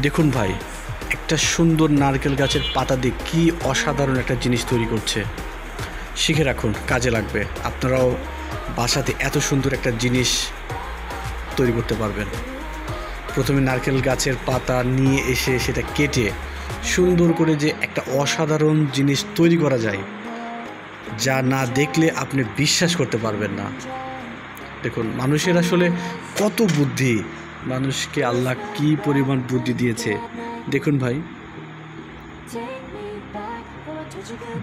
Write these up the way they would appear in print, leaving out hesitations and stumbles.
দেখুন ভাই, একটা সুন্দর নারকেল গাছের পাতা দিয়ে কী অসাধারণ একটা জিনিস তৈরি করছে। শিখে রাখুন, কাজে লাগবে। আপনারাও বাসাতে এত সুন্দর একটা জিনিস তৈরি করতে পারবেন। প্রথমে নারকেল গাছের পাতা নিয়ে এসে সেটা কেটে সুন্দর করে যে একটা অসাধারণ জিনিস তৈরি করা যায়, যা না দেখলে আপনি বিশ্বাস করতে পারবেন না। দেখুন, মানুষের আসলে কত বুদ্ধি, মানুষকে আল্লাহ কী পরিমাণ বুদ্ধি দিয়েছে। দেখুন ভাই,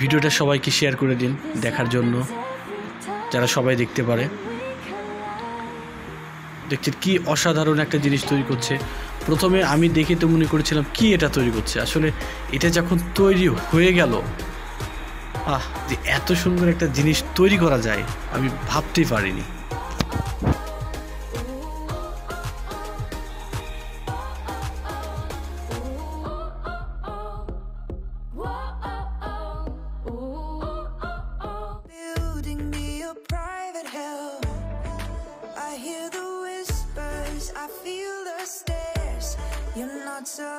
ভিডিওটা সবাইকে শেয়ার করে দিন দেখার জন্য, যারা সবাই দেখতে পারে। দেখছেন কি অসাধারণ একটা জিনিস তৈরি করছে। প্রথমে আমি দেখে তো মনে করেছিলাম কি এটা তৈরি করছে, আসলে এটা যখন তৈরি হয়ে গেল, যে এত সুন্দর একটা জিনিস তৈরি করা যায় আমি ভাবতেই পারিনি। I hear the whispers, I feel the stares. You're not so